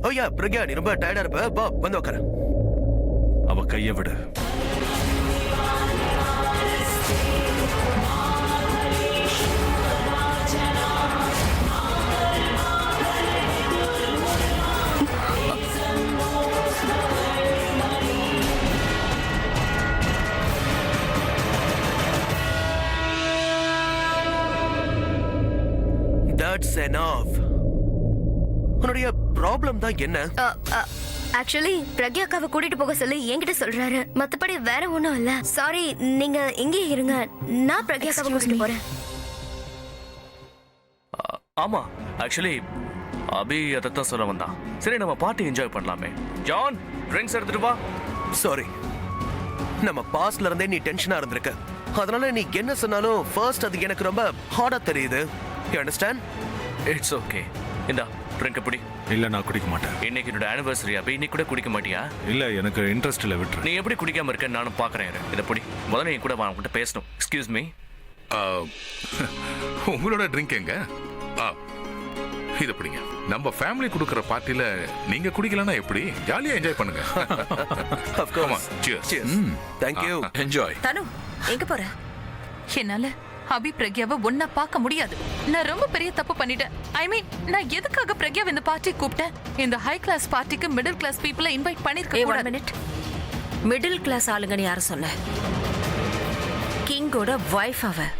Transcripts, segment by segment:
ஓயா பிரக்யா, நீ ரொம்ப டயர்டா இருப்ப, வா வந்து உட்காரு. அவ கையை விடு. That's enough. உன்னுடைய ப்ராப்ளம் தான் என்ன? ஆக்சுவலி பிரக்யா அக்காவை கூட்டிட்டு போக சொல்லி என்கிட்ட சொல்றாரு. மத்தபடி வேற ஒண்ணும் இல்ல. சாரி, நீங்க இங்கே இருங்க, நான் பிரக்யா அக்காவை கூட்டிட்டு போறேன். ஆமா, ஆக்சுவலி அபி அதைத்தான் சொல்ல வந்தான். சரி, நம்ம பார்ட்டி என்ஜாய் பண்ணலாமே. ஜான், ட்ரிங்க்ஸ் எடுத்துட்டு வா. சாரி, நம்ம பாஸ்ட்ல இருந்தே நீ டென்ஷனா இருந்திருக்க. அதனால நீ என்ன சொன்னாலும் ஃபர்ஸ்ட் அது எனக்கு ரொம்ப ஹார்டா தெரியுது. You understand? It's okay. இந்தா ட்ரிங்க் பிடி. இல்ல, நான் குடிக்க மாட்டேன். இன்னைக்கு என்னோட ஆனிவர்சரி. அபி இன்னைக்கு கூட குடிக்க மாட்டியா? இல்ல, எனக்கு இன்ட்ரெஸ்ட் இல்ல, விட்டுரு. நீ எப்படி குடிக்காம இருக்க நானும் பாக்குறேன். இதை பிடி. முதல்ல என் கூட வா, உன்கிட்ட பேசணும். Excuse me. உங்களோட ட்ரிங்க் எங்க? இது பிடிங்க. நம்ம ஃபேமிலி கொடுக்குற பார்ட்டில நீங்க குடிக்கலன்னா எப்படி? ஜாலியா என்ஜாய் பண்ணுங்க. Of course. Cheers. Thank you. Enjoy. தனு, எங்க போற? என்னால அபி பிரக்யாவை ஒன்னா பார்க்க முடியாது. நான் ரொம்ப பெரிய தப்பு பண்ணிட்டேன். ஐ மீன், நான் எதுக்காக பிரக்யாவை இந்த பார்ட்டி கூப்பிட்டேன்? இந்த ஹை கிளாஸ் பார்ட்டிக்கு மிடில் கிளாஸ் பீப்புளை இன்வைட் பண்ணிருக்க கூடாது. மிடில் கிளாஸ் ஆளுங்கன்னு யார சொன்ன? கிங்கோட வைஃப் அவ.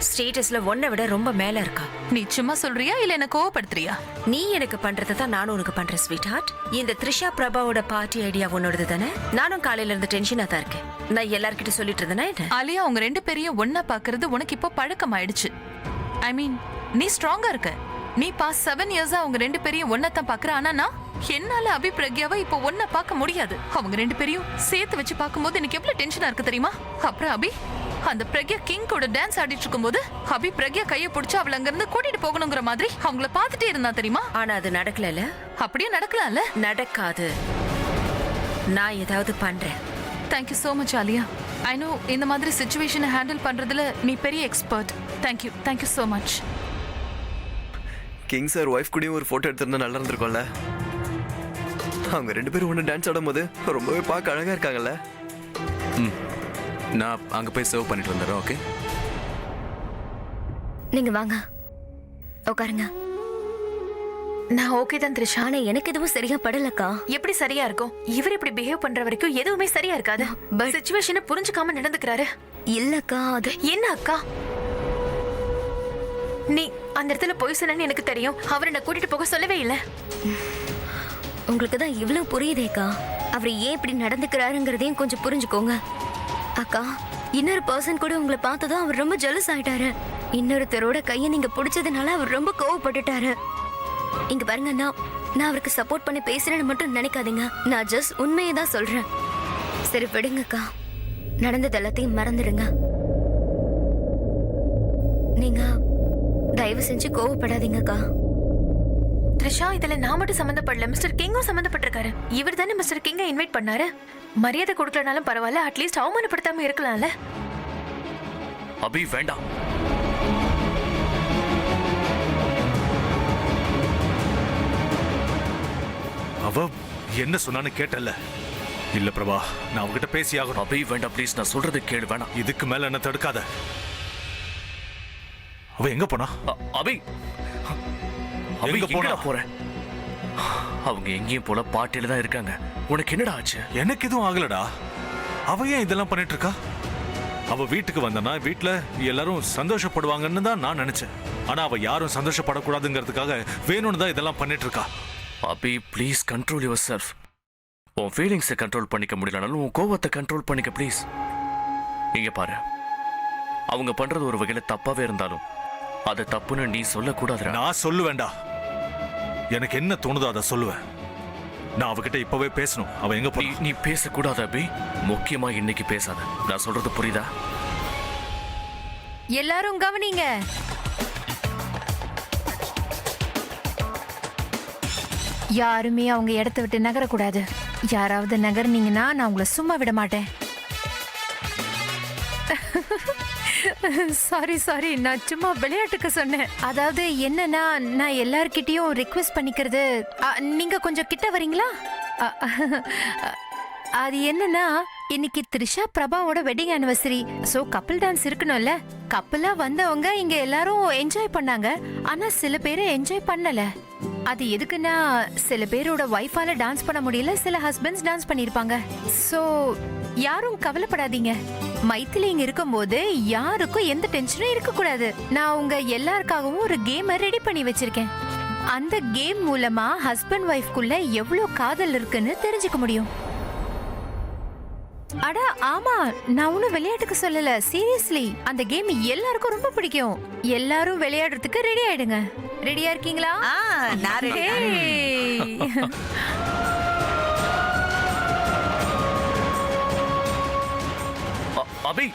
ஸ்டேட்டஸ்ல ஒன்ன விட ரொம்ப மேல இருக்கா. நீ சும்மா சொல்றியா இல்ல என்ன கோவப்படுத்துறியா? நீ எனக்கு பண்றதை தான் நானும் உனக்கு பண்றேன் ஸ்வீட் ஹார்ட். இந்த த்ரிஷா பிரபாவோட பார்ட்டி ஐடியா உன்னோடது தானே? நானும் காலையில இருந்து டென்ஷனா தான் இருக்கேன். நான் எல்லார்கிட்ட சொல்லிட்டு இருந்தேனா என்ன? அலியா, உங்க ரெண்டு பேரையும் ஒன்னா பாக்குறது உனக்கு இப்போ பழக்கம் ஆயிடுச்சு. ஐ மீன், நீ ஸ்ட்ராங்கா இருக்க. நீ பாஸ் 7 இயர்ஸா அவங்க ரெண்டு பேரையும் ஒன்னா தான் பாக்குற. ஆனா நான் என்னால அபி பிரக்யாவை இப்போ ஒன்னா பார்க்க முடியாது. அவங்க ரெண்டு பேரையும் சேர்த்து வச்சு பார்க்கும்போது எனக்கு எவ்வளவு டென்ஷனா இருக்கு தெரியுமா? அப்புறம் அபி அந்த பிரக்யா கிங் கூட டான்ஸ் ஆடிட்டு இருக்கும்போது அபி பிரக்யா கையை பிடிச்சு அவளை அங்க இருந்து கூட்டிட்டு போகணுங்கிற மாதிரி அவங்கள பார்த்துட்டே இருந்தா தெரியுமா? ஆனா அது நடக்கல. அப்படியே நடக்கலாம்ல? நடக்காது. நான் ஏதாவது பண்றேன். Thank you so much Alia. I know இந்த மாதிரி சிச்சுவேஷனை ஹேண்டில் பண்றதுல நீ பெரிய expert. Thank you so much. King sir wife கூடயும் ஒரு போட்டோ எடுத்திருந்தா நல்லா இருந்திருக்கும்ல. அவங்க ரெண்டு பேரும் ஒன்று டான்ஸ் ஆடும் போது ரொம்பவே பார்க்க அழகா இருக்காங்கல்ல. நான் அங்க போய் சர்வ் பண்ணிட்டு வந்துடுறேன். ஓகே, நீங்க வாங்க, உட்காருங்க. நான் ஓகே தான் த்ரிஷா. ஆனா எனக்கு எதுவும் சரியா படலக்கா. எப்படி சரியா இருக்கும்? இவர் இப்படி பிஹேவ் பண்ற வரைக்கும் எதுவுமே சரியா இருக்காது. பட் சிச்சுவேஷனை புரிஞ்சுக்காம நடந்துக்கிறாரு. இல்லக்கா, அது என்ன அக்கா? நீ அந்த இடத்துல போய் சொன்னு எனக்கு தெரியும். அவரை நான் கூட்டிட்டு போக சொல்லவே இல்லை. உங்களுக்கு தான் இவ்வளவு புரியுதேக்கா. அவர் ஏன் இப்படி நடந்துக்கிறாருங்கிறதையும் கொஞ்சம் புரிஞ்சுக்கோங்க அக்கா. இன்னொரு பர்சன் கூட உங்களை பார்த்ததும் அவர் ரொம்ப ஜெலஸ் ஆயிட்டாரு. இன்னொருத்தரோட கையை நீங்க பிடிச்சதுனால அவர் ரொம்ப கோவப்பட்டுட்டாரு. இங்க பாருங்க, நான் அவருக்கு சப்போர்ட் பண்ணி பேசுறேன்னு மட்டும் நினைக்காதீங்க. நான் ஜஸ்ட் உண்மையை தான் சொல்றேன். சரி விடுங்கக்கா, நடந்தது எல்லாத்தையும் மறந்துடுங்க. நீங்க தயவு செஞ்சு கோவப்படாதீங்கக்கா. த்ரிஷா, இதுல நான் மட்டும் சம்பந்தப்படல, மிஸ்டர் கிங்கும் சம்பந்தப்பட்டிருக்காரு. இவர் தானே மிஸ்டர் கிங்கை இன்வைட் பண்ணாரு. மரியாதை கொடுக்கலனாலும் பரவாயில்ல, அட்லீஸ்ட் அவமானப்படுத்தாம இருக்கலாம்ல. அபி வேண்டாம். அவ என்ன சொன்னான்னு கேட்டல. இல்ல பிரபா, நான் அவகிட்ட பேசி ஆகணும். அபி வேண்டாம் ப்ளீஸ், நான் சொல்றது கேளு. வேணாம். இதுக்கு மேல என்ன தடுக்காத. அவ எங்க போனா? அபி அபி எங்க போனா? போறேன். அவங்க எங்கேயும் போல பாட்டில தான் இருக்காங்க. உனக்கு என்னடா ஆச்சு? எனக்கு எதுவும் ஆகலடா. அவ ஏன் இதெல்லாம் பண்ணிட்டு இருக்கா? அவ வீட்டுக்கு வந்தனா வீட்டுல எல்லாரும் சந்தோஷப்படுவாங்கன்னு தான் நான் நினைச்சேன். ஆனா அவ யாரும் சந்தோஷப்படக்கூடாதுங்கிறதுக்காக வேணும்னு தான் இதெல்லாம் பண்ணிட்டு இருக்கா. அபி ப்ளீஸ் கண்ட்ரோல் யுவர் செல்ஃப். உன் ஃபீலிங்ஸை கண்ட்ரோல் பண்ணிக்க முடியலனாலும் உன் கோவத்தை கண்ட்ரோல் பண்ணிக்க ப்ளீஸ். இங்க பாரு, அவங்க பண்றது ஒரு வகையில தப்பாவே இருந்தாலும் அது தப்புன்னு நீ சொல்லக்கூடாது. நான் சொல்லுவேண்டா. எனக்கு என்ன தோணுதோ அதை சொல்லுவேன். நான் அவகிட்ட இப்பவே பேசணும். அவ எங்க போய்? நீ பேசக்கூடாது அபி. முக்கியமா இன்னைக்கு பேசாத. நான் சொல்றது புரியுதா? எல்லாரும் கவனிங்க. யாருமே அவங்க இடத்த விட்டு நகரக்கூடாது. யாராவது நகர்னீங்கன்னா நான் உங்களை சும்மா விட மாட்டேன். சாரி சாரி, நான் சும்மா விளையாட்டுக்கு சொன்னேன். அதாவது என்னன்னா, நான் எல்லார்கிட்டயும் ரிக்வெஸ்ட் பண்ணிக்கிறது, நீங்க கொஞ்சம் கிட்ட வரீங்களா? அ, அது என்னன்னா, இன்னைக்கு த்ரிஷா பிரபாவோட wedding anniversary. So couple dance இருக்கணும்ல. கப்பிளா வந்தவங்க இங்க எல்லாரும் என்ஜாய் பண்ணாங்க. ஆனா சில பேரு என்ஜாய் பண்ணல. அது எதுக்குன்னா, சில பேரோட வைஃபால டான்ஸ் பண்ண முடியல, சில ஹஸ்பண்ட்ஸ் டான்ஸ் பண்ணிருப்பாங்க. சோ யாரும் கவலைப்படாதீங்க. மைத்திலி இங்க இருக்கும்போது யாருக்கும் எந்த டென்ஷனும் இருக்க கூடாது. நான் உங்க எல்லாருக்காகவும் ஒரு கேமை ரெடி பண்ணி வச்சிருக்கேன். அந்த கேம் மூலமா ஹஸ்பண்ட் ஒய்ஃப்குள்ள எவ்வளவு காதல் இருக்குன்னு தெரிஞ்சுக்க முடியும். அட ஆமா, நான் ஒன்னும் விளையாட்டுக்கு சொல்லல, சீரியஸ்லி. அந்த கேம் எல்லாருக்கும் ரொம்ப பிடிக்கும். எல்லாரும் விளையாடுறதுக்கு ரெடி ஆயிடுங்க. ரெடியா இருக்கீங்களா? நான் ready. அபி,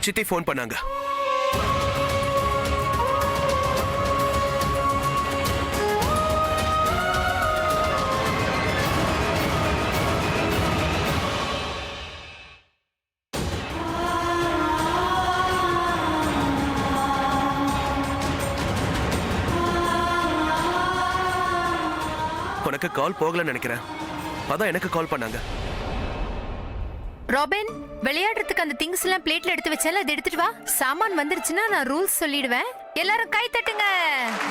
சித்தி ஃபோன் பண்ணாங்க. உனக்கு கால் போகலன்னு நினைக்கிறேன். அதான் எனக்கு கால் பண்ணாங்க. ராபின், விளையாடுறதுக்கு அந்த திங்ஸ் எல்லாம் பிளேட்ல எடுத்து வச்சால, அதை எடுத்துட்டு வா. சாமான் வந்துருச்சுன்னா நான் ரூல்ஸ் சொல்லிடுவேன். எல்லாரும் கை தட்டுங்க,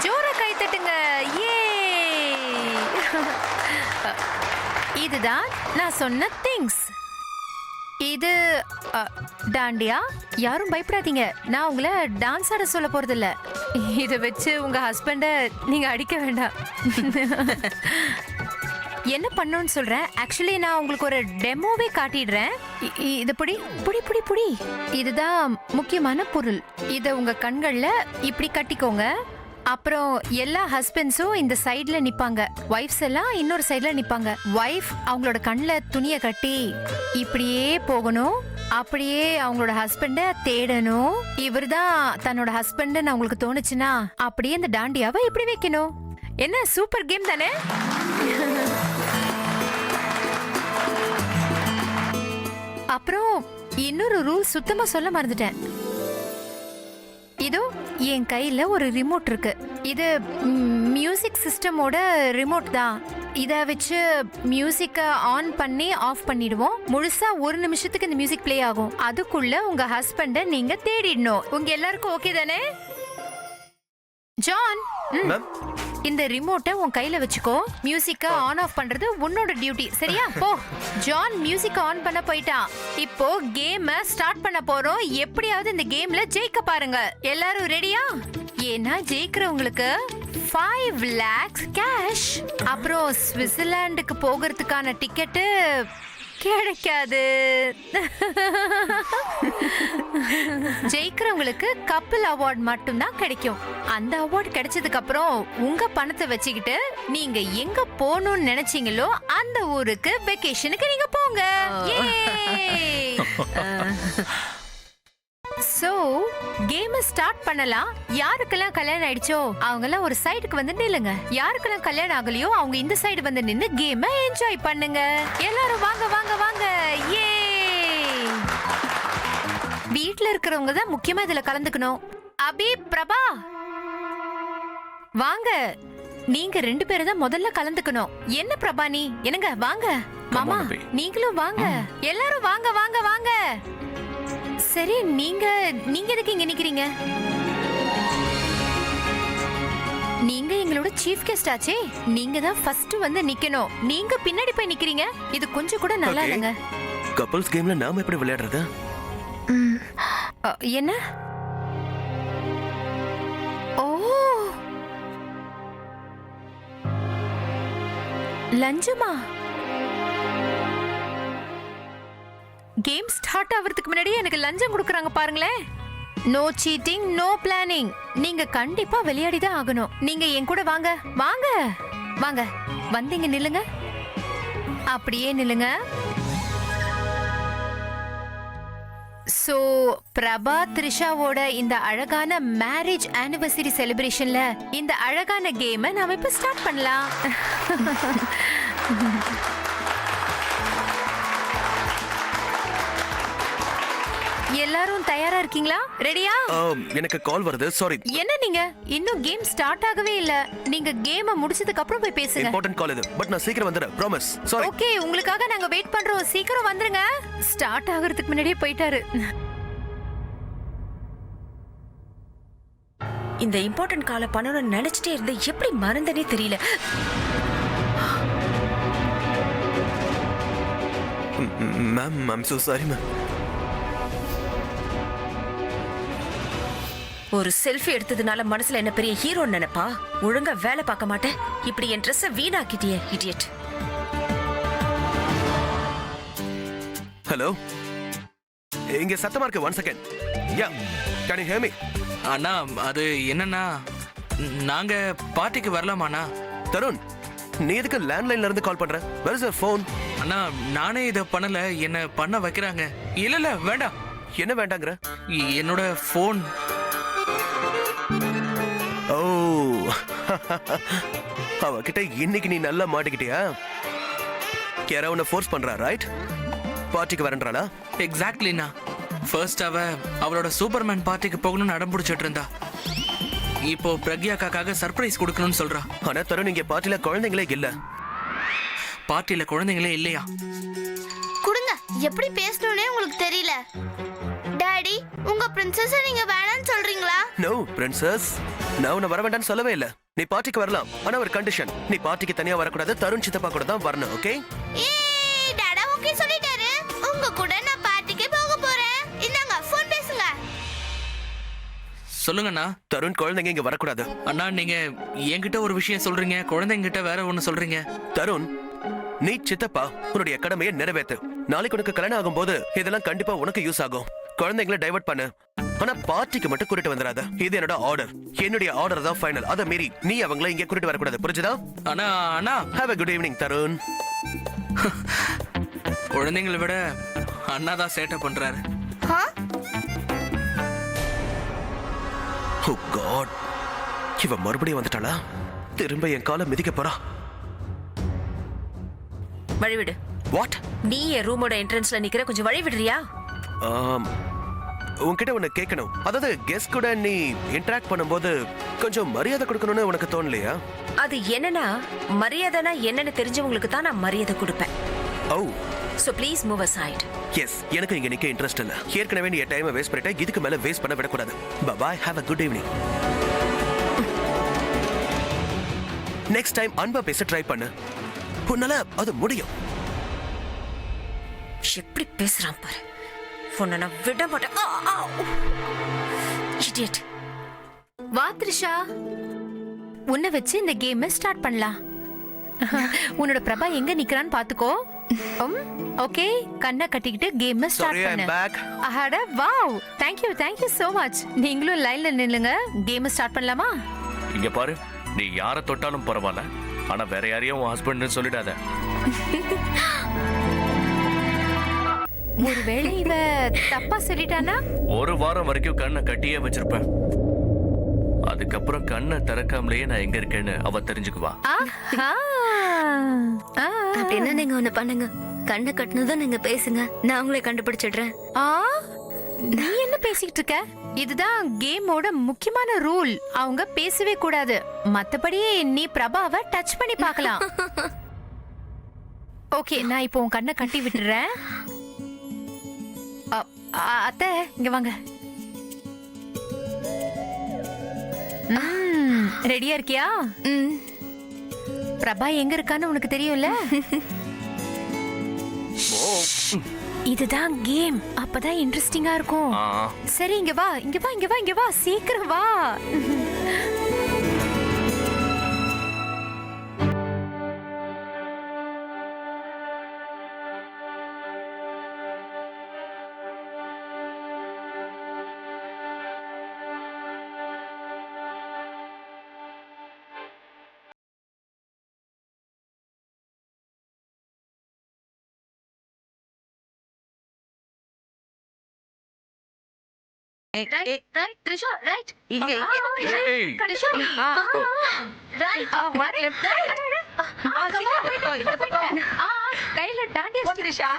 ஜோரா கை தட்டுங்க. ஏ இதுதான் நான் சொன்ன திங்ஸ். இது டாண்டியா. யாரும் பயப்படாதீங்க, நான் உங்களை டான்ஸ் ஆட சொல்ல போறது இல்ல. இதை வச்சு உங்க ஹஸ்பண்ட நீங்க அடிக்க வேண்டாம். என்ன பண்ணணும்னு சொல்றேன். ஆக்சுவலி நான் உங்களுக்கு ஒரு டெமோவே காட்டிடுறேன். இது புடி புடி புடி புடி. இதுதான் முக்கியமான பொருள். இத உங்க கண்கள்ல இப்படி கட்டிக்கோங்க. அப்புறம் எல்லா ஹஸ்பண்ட்ஸும் இந்த சைடுல நிப்பாங்க, வைஃப்ஸ் எல்லாம் இன்னொரு சைடுல நிப்பாங்க. வைஃப் அவங்களோட கண்ணுல துணியை கட்டி இப்படியே போகணும். அப்படியே அவங்களோட ஹஸ்பண்ட தேடணும். இவர்தான் தன்னோட ஹஸ்பண்ட் உங்களுக்கு தோணுச்சுன்னா அப்படியே இந்த டாண்டியாவை இப்படி வைக்கணும். என்ன சூப்பர் கேம் தானே? அப்புறம் இன்னொரு ரூல் சுத்தமா சொல்ல மறந்துட்டேன். இதோ என் கையில ஒரு ரிமோட் இருக்கு. இது மியூசிக் சிஸ்டமோட ரிமோட் தான். இத வச்சு மியூசிக்க ஆன் பண்ணி ஆஃப் பண்ணிடுவோம். முழுசா 1 நிமிஷத்துக்கு இந்த மியூசிக் ப்ளே ஆகும். அதுக்குள்ள உங்க ஹஸ்பண்ட நீங்க தேடிடணும். உங்க எல்லாருக்கும் ஓகே தானே? ஜான், இந்த ரிமோட்டை உன் கையில வச்சுக்கோ. மியூசிக்க ஆன் ஆஃப் பண்றது உன்னோட டியூட்டி, சரியா? போ. ஜான் மியூசிக் ஆன் பண்ண போயிட்டான். இப்போ கேம ஸ்டார்ட் பண்ண போறோம். எப்படியாவது இந்த கேம்ல ஜெயிக்க பாருங்க. எல்லாரும் ரெடியா? ஏன்னா ஜெயிக்கிறவங்களுக்கு 5 lakhs கேஷ், அப்புறம் சுவிட்சர்லாந்துக்கு போகிறதுக்கான டிக்கெட்டு கிடைக்காது. ஜெயிக்கிறவங்களுக்கு கப்பிள் அவார்ட் மட்டும்தான் கிடைக்கும். அந்த அவார்ட் கிடைச்சதுக்கு அப்புறம் உங்க பணத்தை வச்சுக்கிட்டு நீங்க எங்க போகணும்னு நினைச்சீங்களோ அந்த ஊருக்கு வெக்கேஷனுக்கு நீங்க போங்க. சோ கேம் ஸ்டார்ட் பண்ணலாம். யாருக்கெல்லாம் கல்யாணம் ஆயிடுச்சோ அவங்க எல்லாம் ஒரு சைடுக்கு வந்து நில்லுங்க. யாருக்கெல்லாம் கல்யாணம் ஆகலையோ அவங்க இந்த சைடு வந்து நின்னு கேமை என்ஜாய் பண்ணுங்க. எல்லாரும் வாங்க வாங்க வாங்க. ஏ வீட்ல இருக்கிறவங்க தான் முக்கியமா இதுல கலந்துக்கணும். அபி, பிரபா வாங்க. நீங்க 2 பேரும் தான் முதல்ல கலந்துக்கணும். என்ன பிரபா நீ? என்னங்க வாங்க. மாமா நீங்களும் வாங்க. எல்லாரும் வாங்க வாங்க வாங்க. சரி, நீங்க எதுக்கு இங்க நிக்கிறீங்க? நீங்க எங்களோட சீஃப் கெஸ்ட் ஆச்சே, நீங்க தான் ஃபர்ஸ்ட் வந்து நிக்கணும். நீங்க பின்னாடி போய் நிக்கிறீங்க, இது கொஞ்சம் கூட நல்லா Okay. இல்லைங்க. கப்பல்ஸ் கேம்ல நாம எப்படி விளையாடுறது? என்ன? ஓ, லஞ்சமா? கேம் ஸ்டார்ட் ஆவறதுக்கு முன்னாடியே எனக்கு லஞ்சம் கொடுக்கறாங்க பாருங்களேன். No cheating, no planning. நீங்க கண்டிப்பா விளையாடி தான் ஆகணும். நீங்க என் கூட வாங்க, வாங்க, வாங்க. வந்தீங்க நில்லுங்க, அப்படியே நில்லுங்க. சோ பிரபா த்ரிஷாவோட இந்த அழகான மேரேஜ் ஆனிவர்சரி செலிப்ரேஷன்ல இந்த அழகான கேமை நாம இப்ப ஸ்டார்ட் பண்ணலாம். எல்லாரும் தயாரா இருக்கீங்களா? ரெடியா? எனக்கு கால் வருது, சாரி. என்ன நீங்க இன்னும் கேம் ஸ்டார்ட் ஆகவே இல்ல. நீங்க கேமை முடிச்சதுக்கு அப்புறம் போய் பேசுங்க. இம்பார்ட்டன்ட் கால் இது, பட் நான் சீக்கிரம் வந்துறேன், ப்ராமிஸ். சாரி. ஓகே, உங்களுக்காக நாங்க வெயிட் பண்றோம். சீக்கிரம் வந்துருங்க. ஸ்டார்ட் ஆகிறதுக்கு முன்னாடியே போயிட்டாரு. இந்த இம்பார்ட்டன்ட் காலை பண்ணணும்னு நினைச்சிட்டே இருந்து எப்படி மறந்தனே தெரியல. Ma'am, I'm so sorry ma'am. ஒரு செல்ஃபி எடுத்ததுனால மனசுல என்ன பெரிய ஹீரோ நினைப்பா? ஒழுங்கா வேலை பார்க்க மாட்டேன். இப்படி என் ட்ரெஸ்ஸை வீணாக்கிட்டியே, இடியட். ஹலோ, இங்க சத்தமா இருக்கு. 1 second. Yeah, can you hear me? அண்ணா அது என்னன்னா நாங்க பார்ட்டிக்கு வரலாமாண்ணா? தருண், நீ எதுக்கு லேண்ட்லைன்ல இருந்து கால் பண்ற? Where is your phone? அண்ணா நானே இதை பண்ணல, என்ன பண்ண வைக்கிறாங்க. இல்ல வேண்டாம். என்ன வேண்டாங்கற? என்னோட ஃபோன். ஓ, அவகிட்ட இன்னைக்கு நீ நல்லா மாட்டிக்கிட்டியா? கேரா உன்னை ஃபோர்ஸ் பண்றா, ரைட்? பார்ட்டிக்கு வரேன்றாளா? எக்ஸாக்ட்லிண்ணா. ஃபர்ஸ்ட் அவளோட சூப்பர்மேன் பார்ட்டிக்கு போகணும்னு அடம் பிடிச்சிட்டு இருந்தா. இப்போ பிரக்யாக்காக சர்ப்ரைஸ் கொடுக்கணும்னு சொல்றா. ஆனா தருண், இங்க பார்ட்டில குழந்தைங்களே இல்ல. பார்ட்டில குழந்தைங்களே இல்லையா? கொடுங்க. எப்படி பேசணும்னே உங்களுக்கு தெரியல. டாடி, உங்க பிரின்சஸ் நீங்க வேணாம்னு சொல்றீங்களா? நோ பிரின்சஸ், நான் உன்னை வர வேண்டாம்னு சொல்லவே இல்ல. நீ பார்ட்டிக்கு வரலாம், ஆனா ஒரு கண்டிஷன். நீ பார்ட்டிக்கு தனியா வரக்கூடாது, தருண் சித்தப்பா கூட தான் வரணும், ஓகே? ஏய், டாடா ஓகே சொல்லிட்டாரு. உங்க கூட நான் பார்ட்டிக்கு போக போறேன். இந்தாங்க ஃபோன் பேசுங்க. சொல்லுங்கண்ணா. தருண், குழந்தைங்க இங்க வரக்கூடாது. அண்ணா நீங்க என்கிட்ட ஒரு விஷயம் சொல்றீங்க, குழந்தைங்கிட்ட வேற ஒண்ணு சொல்றீங்க. தருண், நீ சித்தப்பா, உன்னுடைய கடமையை நிறைவேத்து. நாளைக்கு உனக்கு கல்யாணம் ஆகும்போது இதெல்லாம் கண்டிப்பா உனக்கு யூஸ் ஆகும். குழந்தைங்களை டைவர்ட் பண்ணு, ஆனா பார்ட்டிக்கு மட்டும் கூட்டிட்டு வந்துடாத. இது என்னோட ஆர்டர். என்னுடைய ஆர்டர் தான் ஃபைனல். அத மீறி நீ அவங்கள இங்க கூட்டிட்டு வரக்கூடாது, புரிஞ்சுதா? அண்ணா have a good evening Tarun. குழந்தைங்களை விட அண்ணா தான் சேட்டை பண்றாரு. ஓ காட், இவ மறுபடியும் வந்துட்டாளா? திரும்ப என் காலை மிதிக்க போறா. வழிவிடு. வாட்? நீ என் ரூமோட என்ட்ரன்ஸ்ல நிக்கிற, கொஞ்சம் வழி விடுறியா? உன்கிட்ட ஒன்னு கேட்கணும். அதாவது கெஸ்ட் கூட நீ இன்டராக்ட் பண்ணும்போது கொஞ்சம் மரியாதை கொடுக்கணும்னு உனக்கு தோணலையா? அது என்னன்னா, மரியாதைனா என்னன்னு தெரிஞ்சவங்களுக்கு தான் நான் மரியாதை கொடுப்பேன். ஓ, so please move aside. Yes, எனக்கு இங்க நிக்க இன்ட்ரெஸ்ட் இல்ல. ஏற்கனவே நீ டைமை வேஸ்ட் பண்ணிட்ட, இதுக்கு மேல வேஸ்ட் பண்ண விடக்கூடாது. Bye, have a good evening. Next time அன்பா பேச ட்ரை பண்ணு, உன்னால அது முடியும். எப்படி பேசுறான் பாரு. பொண்ண நான் விட மாட்டேன். இடியட். வா த்ரிஷா, உன்னை வச்சு இந்த கேமை ஸ்டார்ட் பண்ணலாம். உன்னோட பிரபா எங்க நிக்கிறான்னு பாத்துக்கோ. ஓகே, கண்ணை கட்டிக்கிட்டு கேமை ஸ்டார்ட் Sorry, I'm பண்ணு. back. அட wow, thank you so much. நீங்களும் லைன்ல நில்லுங்க, கேமை ஸ்டார்ட் பண்ணலாமா? இங்க பாரு, நீ யாரை தொட்டாலும் பரவாயில்ல, ஆனா வேற யாரையும் உன் ஹஸ்பண்ட்னு சொல்லிடாத. ஒருவேளை இவ தப்பா சொல்லிட்டானா? ஒரு வாரம் வரைக்கும் கண்ணை கட்டியே வச்சிருப்பேன். அதுக்கப்புறம் கண்ணை திறக்காமலேயே நான் எங்க இருக்கேன்னு அவ தெரிஞ்சுக்குவா. ஆஹா. அப்படின்னா நீங்க ஒண்ணு பண்ணுங்க, கண்ணை கட்டினதும் நீங்க பேசுங்க, நான் உங்களை கண்டுபிடிச்சிடுறேன். ஆ, நீ என்ன பேசிக்கிட்டு இருக்க? இதுதான் கேமோட முக்கியமான ரூல். அவங்க பேசவே கூடாது. மத்தபடி நீ பிரபாவை டச் பண்ணி பார்க்கலாம். ஓகே, நான் இப்போ உன் கண்ணை கட்டி விட்டுறேன். அத்தை, இங்க வாங்க. ரெடியா இருக்கியா? பிரபா எங்க இருக்கான்னு உனக்கு தெரியும்ல? இதுதான் கேம். அப்பதான் இன்ட்ரெஸ்டிங்கா இருக்கும். சரி இங்க வா, இங்க வா, இங்க வா, இங்க வா, சீக்கிரம் வா. கையில டாண்டி த்ரிஷா.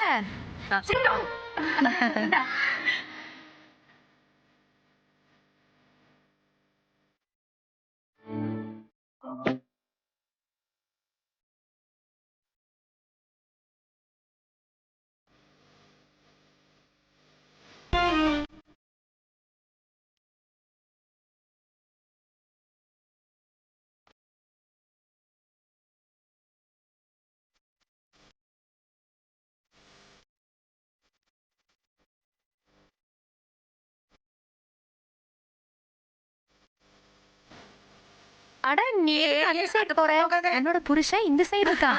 அட நீ அந்த சைடு போற. என்னோட புருஷன் இந்த சைடு இருக்கான்.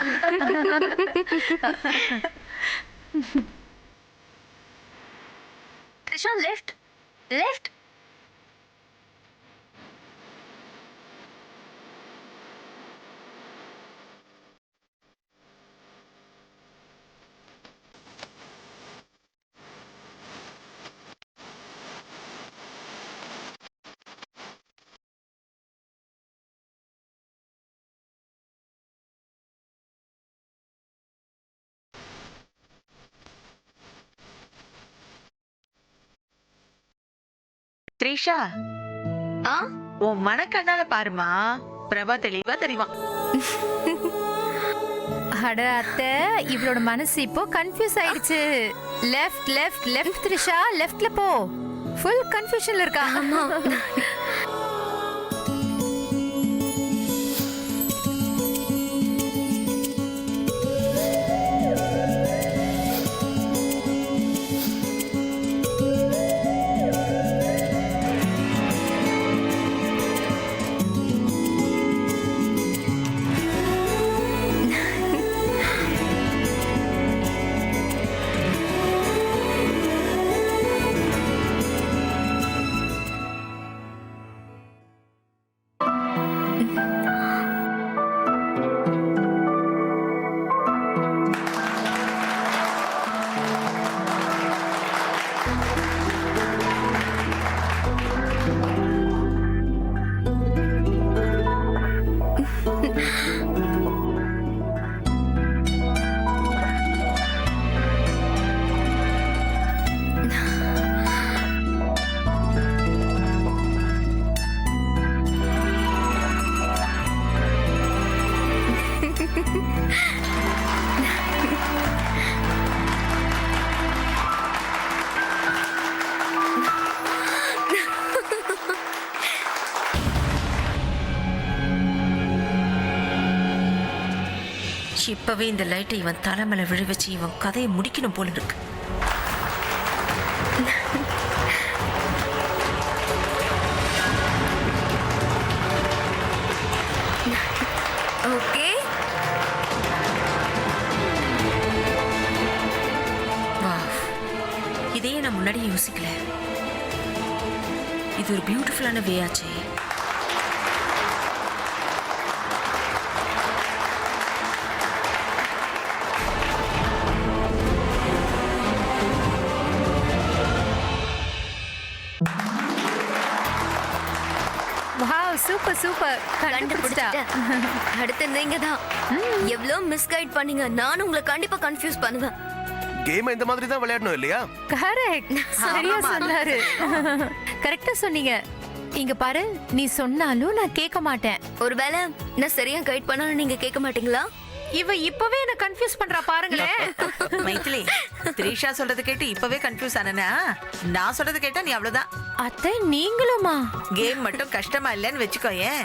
Trisha left left. த்ரிஷா, உன் மனக்கண்ணால பாருமா, பிரபா தெளிவா தெரியுமா? அட அத்தை, இவளோட மனசு இப்போ கன்ஃபியூஸ் ஆயிடுச்சு. லெஃப்ட் லெஃப்ட் லெஃப்ட் த்ரிஷா, லெஃப்ட்ல போ. ஃபுல் கன்ஃபியூஷன்ல இருக்கா. இப்பவே இந்த லைட்டை இவன் தலைமையில விழ வச்சு இவன் கதையை முடிக்கணும் போல இருக்கு. ஓகே. இதையே நான் முன்னாடியே யோசிக்கல. இது ஒரு பியூட்டிஃபுல்லான வே ஆச்சே. சூப்பர் சூப்பர், கண்டுபிடிச்சிட்டா. அடுத்து நீங்க தான். எவ்வளவு மிஸ்கைட் பண்ணீங்க. நானும் உங்களை கண்டிப்பா கன்ஃபியூஸ் பண்ணுவேன். கேம் இந்த மாதிரி தான் விளையாடணும் இல்லையா? கரெக்ட், சரியா சொன்னாரு. கரெக்டா சொன்னீங்க. இங்க பாரு, நீ சொன்னாலும் நான் கேட்க மாட்டேன். ஒருவேளை நான் சரியா கைட் பண்ணாலும் நீங்க கேட்க மாட்டீங்களா? இவ இப்பவே என்ன கன்ஃபியூஸ் பண்றா பாருங்களேன். மைத்திலி, த்ரிஷா சொல்றது கேட்டு இப்பவே கன்ஃபியூஸ் ஆனனா? நான் சொல்றது கேட்டா நீ அவ்வளவுதான். அத்தை நீங்களுமா? கேம் மட்டும் கஷ்டமா இல்லன்னு வெச்சுக்கோயேன்.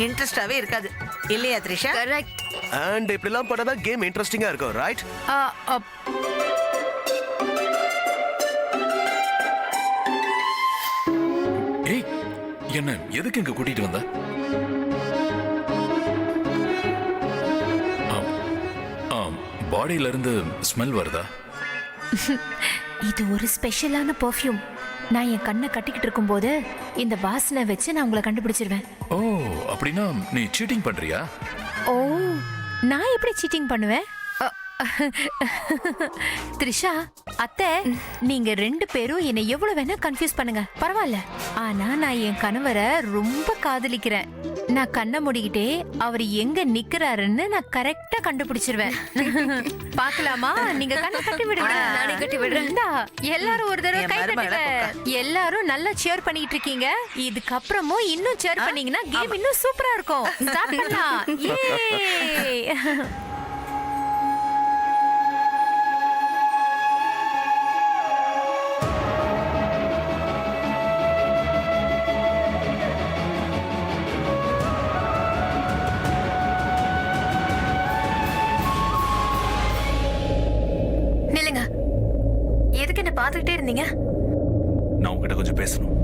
இன்ட்ரெஸ்டாவே இருக்காது இல்லையா த்ரிஷா? கரெக்ட். அண்ட் இப்படிலாம் பண்ணாதான் கேம் இன்ட்ரெஸ்டிங்கா இருக்கும், ரைட்? ஏய் என்ன எதுக்கு இங்க கூட்டிட்டு வந்த? பாடியில இருந்து ஸ்மெல் வருதா? இது ஒரு ஸ்பெஷலான பெர்ஃப்யூம். நான் என் கண்ணை கட்டிக்கிட்டு இருக்கும்போது இந்த வாசனை வச்சு நான் உங்களை கண்டுபிடிச்சிருவேன். ஓ அப்படின்னா நீ சீட்டிங் பண்றியா? ஓ, நான் எப்படி சீட்டிங் பண்ணுவேன்? த்ரிஷா, அத்தை, நீங்க 2 பேரும் என்னை எவ்வளவு வேணா கன்ஃபியூஸ் பண்ணுங்க, பரவாயில்ல. ஆனா நான் என் கணவரை ரொம்ப காதலிக்கிறேன். நான் கண்ணை மூடிக்கிட்டே அவர் எங்க நிக்கிறாருன்னு நான் கரெக்டா கண்டுபிடிச்சிருவேன். பாக்கலாமா? நீங்க கண்ணை கட்டி விடுங்க. நானே கட்டி விடுறேன். இந்தா, எல்லாரும் ஒரு தடவை என் கை மருமகளை தட்டுங்க. எல்லாரும் நல்லா சேர் பண்ணிட்டு இருக்கீங்க. இதுக்கப்புறமும் இன்னும் சேர் பண்ணீங்கன்னா கேம் இன்னும் சூப்பரா இருக்கும். ஸ்டார்ட் பண்ணலாம். ஏ நில்லுங்க. எதுக்கு என்ன பாத்துக்கிட்டே இருந்தீங்க? நான் உங்ககிட்ட கொஞ்சம் பேசணும்.